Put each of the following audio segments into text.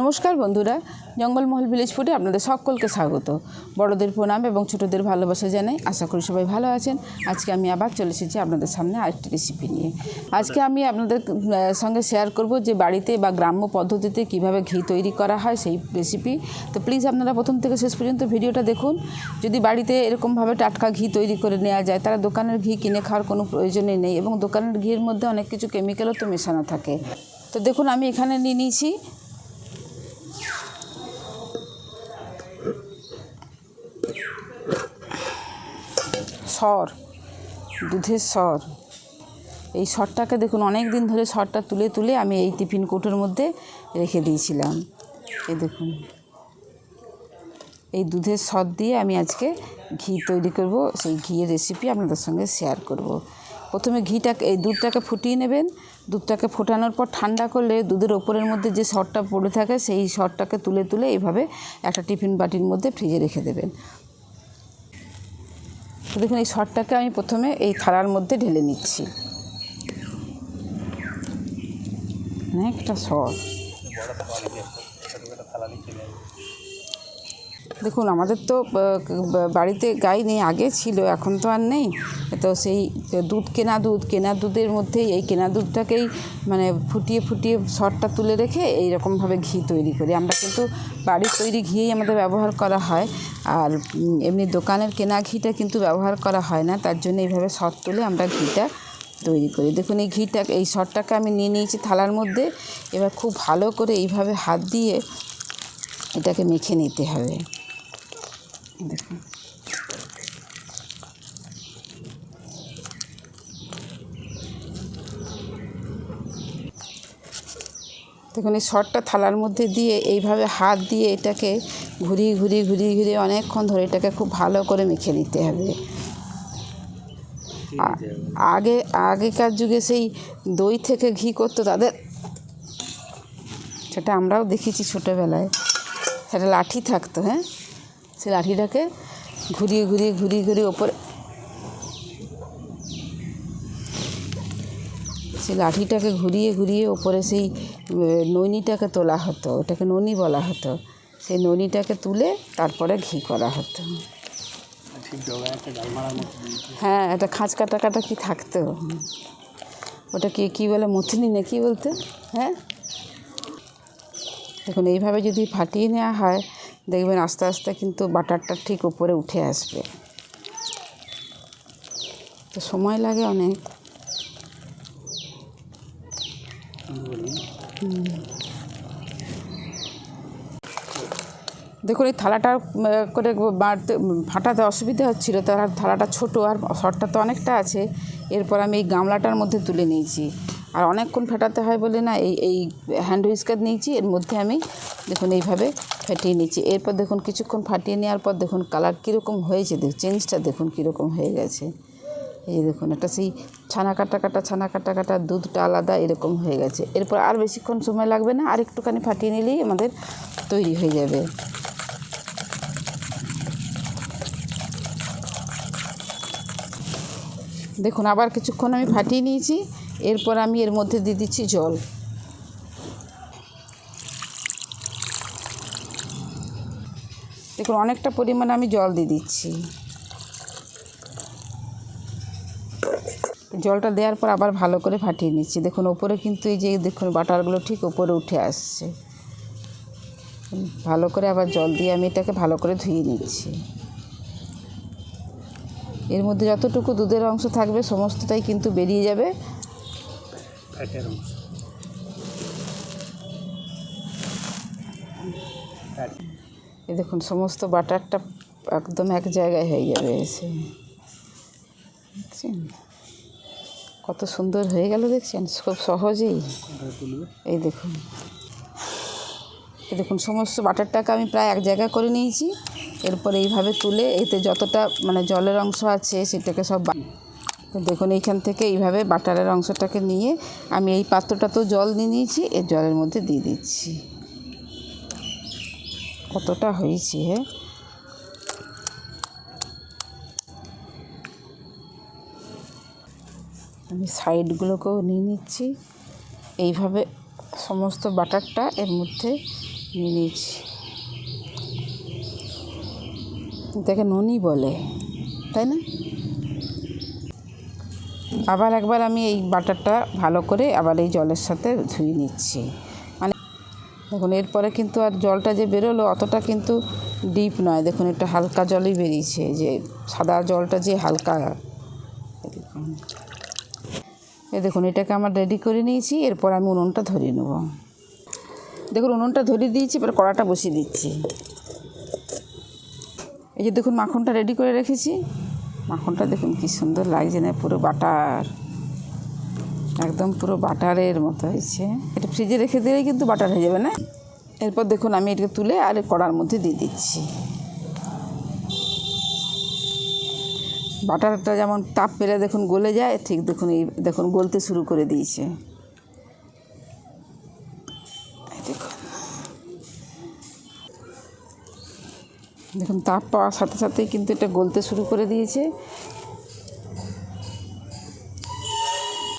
নমস্কার বন্ধুরা, জঙ্গলমহল ভিলেজ ফুডে আপনাদের সকলকে স্বাগত। বড়দের প্রণাম এবং ছোটদের ভালোবাসা জানাই। আশা করি সবাই ভালো আছেন। আজকে আমি আবার চলে এসেছি আপনাদের সামনে আরেকটি রেসিপি নিয়ে। আজকে আমি আপনাদের সঙ্গে শেয়ার করব যে বাড়িতে বা গ্রাম্য পদ্ধতিতে কিভাবে ঘি তৈরি করা হয় সেই রেসিপি। তো প্লিজ আপনারা প্রথম থেকে শেষ পর্যন্ত ভিডিওটা দেখুন। যদি বাড়িতে এরকমভাবে টাটকা ঘি তৈরি করে নেওয়া যায়, তারা দোকানের ঘি কিনে খাওয়ার কোনো প্রয়োজনই নেই এবং দোকানের ঘির মধ্যে অনেক কিছু কেমিক্যালও তো মেশানো থাকে। তো দেখুন, আমি এখানে নিয়ে নিয়েছি সর, দুধের সর। এই সরটাকে দেখুন অনেক দিন ধরে সরটা তুলে তুলে আমি এই টিফিন কৌটোর মধ্যে রেখে দিয়েছিলাম। এই দেখুন, এই দুধের সর দিয়ে আমি আজকে ঘি তৈরি করব। সেই ঘিয়ের রেসিপি আপনাদের সঙ্গে শেয়ার করব। প্রথমে এই দুধটাকে ফুটিয়ে নেবেন। দুধটাকে ফোটানোর পর ঠান্ডা করলে দুধের ওপরের মধ্যে যে সরটা পড়ে থাকে সেই সরটাকে তুলে তুলে এইভাবে একটা টিফিন বাটির মধ্যে ফ্রিজে রেখে দেবেন। তো দেখুন, এই সরটাকে আমি প্রথমে এই থালার মধ্যে ঢেলে নিচ্ছি। অনেকটা সর। দেখুন, আমাদের তো বাড়িতে গাই নেই, আগে ছিল, এখন তো আর নেই। তো সেই কেনা দুধের মধ্যেই এই কেনা দুধটাকেই মানে ফুটিয়ে ফুটিয়ে সরটা তুলে রেখে এইরকমভাবে ঘি তৈরি করি আমরা। কিন্তু বাড়ির তৈরি ঘিয়েই আমাদের ব্যবহার করা হয়, আর এমনি দোকানের কেনা ঘিটা কিন্তু ব্যবহার করা হয় না। তার জন্য এইভাবে সর তুলে আমরা ঘিটা তৈরি করি। দেখুন, এই সরটাকে আমি নিয়ে নিয়েছি থালার মধ্যে। এবার খুব ভালো করে এইভাবে হাত দিয়ে এটাকে মেখে নিতে হবে। দেখুন, এই সরটা থালার মধ্যে দিয়ে এইভাবে হাত দিয়ে এটাকে ঘুরিয়ে অনেকক্ষণ ধরে এটাকে খুব ভালো করে মেখে নিতে হবে। আগেকার যুগে সেই দই থেকে ঘি করতো তাদের, সেটা আমরাও দেখেছি ছোটোবেলায়। সেটা লাঠি থাকতো, হ্যাঁ, সেই লাঠিটাকে ঘুরিয়ে ওপরে, সেই লাঠিটাকে ঘুরিয়ে ওপরে সেই নৈনিটাকে তোলা হতো। ওটাকে ননি বলা হতো। সেই ননিটাকে তুলে তারপরে ঘি করা হতো। হ্যাঁ, একটা খাঁজ কাটা কি থাকতো, ওটা কী বলে, মথনি না কি বলতো? হ্যাঁ, দেখুন, এইভাবে যদি ফাটিয়ে নেওয়া হয় দেখবেন আস্তে আস্তে কিন্তু বাটারটা ঠিক উপরে উঠে আসবে। তো সময় লাগে অনেক। দেখুন, এই থালাটা করে ফাটাতে অসুবিধা হচ্ছিলো, তার থালাটা ছোটো আর সরটা তো অনেকটা আছে। এরপর আমি এই গামলাটার মধ্যে তুলে নিয়েছি। আর অনেকক্ষণ ফাটাতে হয় বলে না, এই হ্যান্ড হুইস্কার নিয়েছি, এর মধ্যে আমি দেখুন এইভাবে ফাটিয়ে নিচ্ছি। এরপর দেখুন কিছুক্ষণ ফাটিয়ে নেওয়ার পর দেখুন কালার কীরকম হয়েছে, চেঞ্জটা দেখুন কীরকম হয়ে গেছে। এই দেখুন, একটা সেই ছানা কাটা দুধটা আলাদা এরকম হয়ে গেছে। এরপর আর বেশিক্ষণ সময় লাগবে না, আর একটুখানি ফাটিয়ে নিলেই আমাদের তৈরি হয়ে যাবে। দেখুন, আবার কিছুক্ষণ আমি ফাটিয়ে নিয়েছি। এরপর আমি এর মধ্যে দিয়ে দিচ্ছি জল। দেখুন, অনেকটা পরিমাণে আমি জল দিয়ে দিচ্ছি। জলটা দেওয়ার পর আবার ভালো করে ফাটিয়ে নিচ্ছি। দেখুন, ওপরে কিন্তু এই যে দেখুন বাটারগুলো ঠিক ওপরে উঠে আসছে। ভালো করে আবার জল দিয়ে আমি এটাকে ভালো করে ধুয়ে নিচ্ছি। এর মধ্যে যতটুকু দুধের অংশ থাকবে সমস্তটাই কিন্তু বেরিয়ে যাবে। এই দেখুন, সমস্ত বাটারটা একদম এক জায়গায় হয়ে যাবে এসে। দেখছেন কত সুন্দর হয়ে গেল, দেখছেন খুব সহজেই। এই দেখুন সমস্ত বাটারটাকে আমি প্রায় এক জায়গা করে নিয়েছি। এরপর এইভাবে তুলে এতে যতটা মানে জলের অংশ আছে সেটাকে সব দেখুন এইখান থেকে এইভাবে বাটারের অংশটাকে নিয়ে আমি এই পাত্রটা তো জল নিয়ে নিয়েছি, এর জলের মধ্যে দিয়ে দিচ্ছি। কতটা হয়েছে, হ্যাঁ, আমি সাইডগুলোকেও নিয়ে নিচ্ছি। এইভাবে সমস্ত বাটারটা এর মধ্যে নিয়ে নিচ্ছি। এটাকে ননি বলে, তাই না? আবার একবার আমি এই বাটারটা ভালো করে আবার এই জলের সাথে ধুয়ে নিচ্ছি। মানে দেখুন এরপরে কিন্তু আর জলটা যে বেরোলো অতটা কিন্তু ডিপ নয়, দেখুন এটা হালকা জলই বেরিয়েছে, যে সাদা জলটা যে হালকা। দেখুন এটাকে আমার রেডি করে নিয়েছি। এরপর আমি উনুনটা ধরিয়ে নেব। দেখুন উনুনটা ধরিয়ে দিয়েছি, এবার কড়াটা বসিয়ে দিচ্ছি। এই যে দেখুন মাখনটা রেডি করে রেখেছি। মাখনটা দেখুন কি সুন্দর লাগছে না, পুরো বাটার, একদম পুরো বাটারের মতো হয়েছে। এটা ফ্রিজে রেখে দিলেই কিন্তু বাটার হয়ে যাবে না। এরপর দেখুন আমি এটাকে তুলে আর কড়ার মধ্যে দিয়ে দিচ্ছি। বাটারটা যেমন তাপ পেলে দেখুন গলে যায়, ঠিক দেখুন এই দেখুন গলতে শুরু করে দিয়েছে। দেখুন তাপ পাওয়ার সাথে সাথেই কিন্তু এটা গলতে শুরু করে দিয়েছে।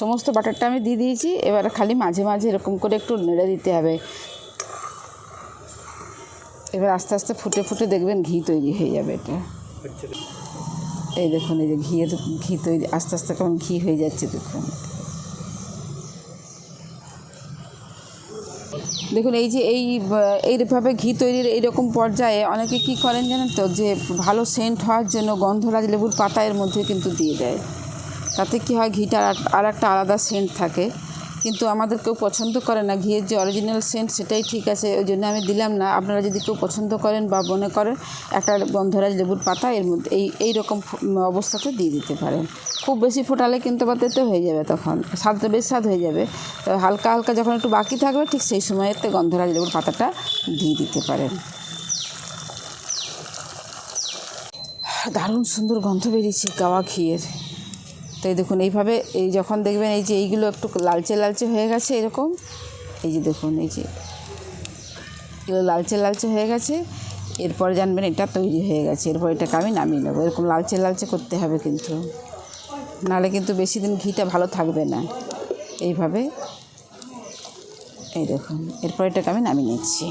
সমস্ত বাটারটা আমি দিয়ে দিয়েছি। এবার খালি মাঝে মাঝে এরকম করে একটু নেড়ে দিতে হবে। এবার আস্তে আস্তে ফুটে ফুটে দেখবেন ঘি তৈরি হয়ে যাবে। এটা এই দেখুন এই যে ঘি তৈরি, আস্তে আস্তে কেমন ঘি হয়ে যাচ্ছে দেখুন। দেখুন এই যে এইভাবে ঘি তৈরির এইরকম পর্যায়ে অনেকে কী করেন জানেন তো, যে ভালো সেন্ট হওয়ার জন্য গন্ধরাজ লেবুর পাতা এর মধ্যে কিন্তু দিয়ে দেয়। তাতে কী হয়, ঘিটার আর একটা আলাদা সেন্ট থাকে। কিন্তু আমাদের কেউ পছন্দ করে না, ঘিয়ের যে অরিজিনাল সেন্ট সেটাই ঠিক আছে, ওই জন্য আমি দিলাম না। আপনারা যদি কেউ পছন্দ করেন বা মনে করেন, একটা গন্ধরাজ লেবুর পাতা এর মধ্যে এই রকম অবস্থাতে দিয়ে দিতে পারেন। খুব বেশি ফোটালে কিন্তু আবার তেতো হয়ে যাবে, তখন স্বাদটা বেশ স্বাদ হয়ে যাবে। তো হালকা হালকা যখন একটু বাকি থাকবে, ঠিক সেই সময়তে গন্ধরাজ লেবুর পাতাটা দিয়ে দিতে পারেন। দারুণ সুন্দর গন্ধ বেরিয়েছে গাওয়া ঘিয়ের। তো এই দেখুন এইভাবে এই যখন দেখবেন এই যে এইগুলো একটু লালচে লালচে হয়ে গেছে এরকম, এই যে দেখুন এই যে এগুলো লালচে লালচে হয়ে গেছে, এরপরে জানবেন এটা তৈরি হয়ে গেছে। এরপর এটাকে আমি নামিয়ে নেবো। এরকম লালচে লালচে করতে হবে কিন্তু, নাহলে কিন্তু বেশি দিন ঘিটা ভালো থাকবে না। এইভাবে এই দেখুন, এরপর এটাকে আমি নামিয়ে নিচ্ছি,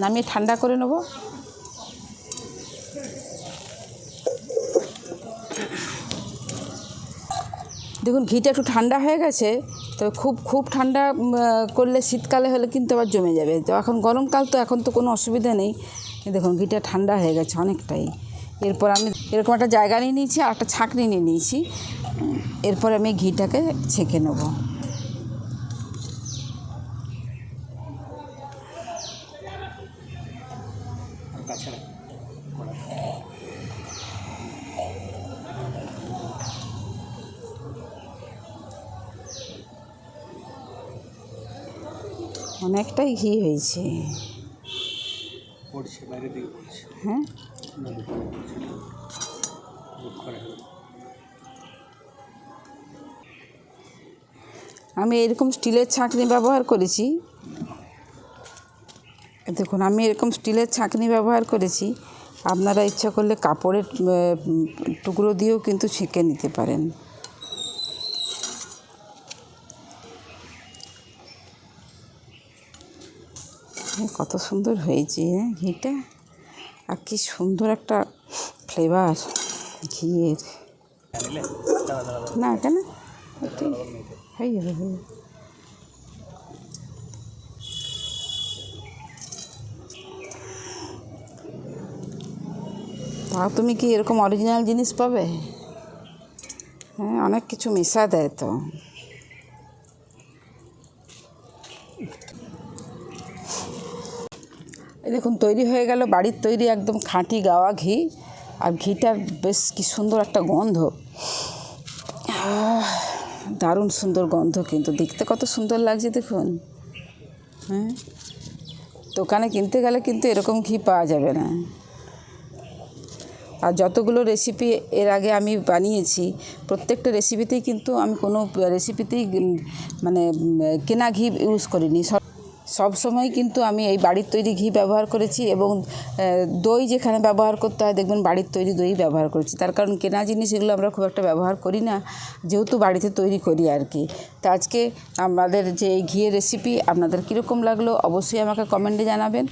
নামিয়ে ঠান্ডা করে নেব। দেখুন ঘিটা একটু ঠান্ডা হয়ে গেছে। তো খুব ঠান্ডা করলে শীতকালে হলে কিন্তু আবার জমে যাবে। তো এখন গরমকাল, তো এখন তো কোনো অসুবিধা নেই। দেখুন ঘিটা ঠান্ডা হয়ে গেছে অনেকটাই। এরপর আমি এরকম একটা জায়গা নিয়ে নিয়েছি আর একটা ছাঁকনি নিয়ে নিয়েছি। এরপর আমি ঘিটাকে ছেঁকে নেব। অনেকটাই ঘি হয়েছে। হ্যাঁ আমি এরকম স্টিলের ছাঁকনি ব্যবহার করেছি। দেখুন আমি এরকম স্টিলের ছাঁকনি ব্যবহার করেছি। আপনারা ইচ্ছা করলে কাপড়ের টুকরো দিয়েও কিন্তু ছেঁকে নিতে পারেন। কত সুন্দর হয়েছে ঘিটা, আর কি সুন্দর একটা ফ্লেভার ঘিয়ের। না কেন হয়ে যাবে। তাও তুমি কি এরকম অরিজিনাল জিনিস পাবে? হ্যাঁ, অনেক কিছু মেশা দেয় তো। এই দেখুন তৈরি হয়ে গেল বাড়ির তৈরি একদম খাঁটি গাওয়া ঘি। আর ঘিটার বেশ কি সুন্দর একটা গন্ধ, দারুণ সুন্দর গন্ধ, কিন্তু দেখতে কত সুন্দর লাগছে দেখুন। হ্যাঁ, দোকানে কিনতে গেলে কিন্তু এরকম ঘি পাওয়া যাবে না। আর যতগুলো রেসিপি এর আগে আমি বানিয়েছি, প্রত্যেকটা রেসিপিতেই কিন্তু আমি কোনো রেসিপিতেই মানে কেনা ঘি ইউজ করিনি। সব সময় কিন্তু আমি এই বাড়ির তৈরি ঘি ব্যবহার করেছি এবং দই যেখানে ব্যবহার করতে হয় দেখবেন বাড়ির তৈরি দই ব্যবহার করেছি। তার কারণ কেনা জিনিস এগুলো আমরা খুব একটা ব্যবহার করি না, যেহেতু বাড়িতে তৈরি করি আর কি। তো আজকে আমাদের যে এই ঘিয়ের রেসিপি আপনাদের কীরকম লাগলো অবশ্যই আমাকে কমেন্টে জানাবেন।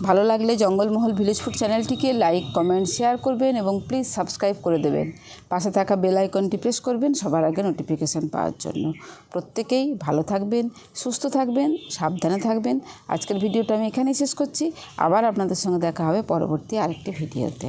ভালো লাগলে জঙ্গলমহল ভিলেজ ফুড চ্যানেলটিকে লাইক, কমেন্ট, শেয়ার করবেন এবং প্লিজ সাবস্ক্রাইব করে দেবেন। পাশে থাকা বেল আইকনটি প্রেস করবেন সবার আগে নোটিফিকেশান পাওয়ার জন্য। প্রত্যেকেই ভালো থাকবেন, সুস্থ থাকবেন, সাবধানে থাকবেন। আজকের ভিডিওটা আমি এখানেই শেষ করছি। আবার আপনাদের সঙ্গে দেখা হবে পরবর্তী আরেকটি ভিডিওতে।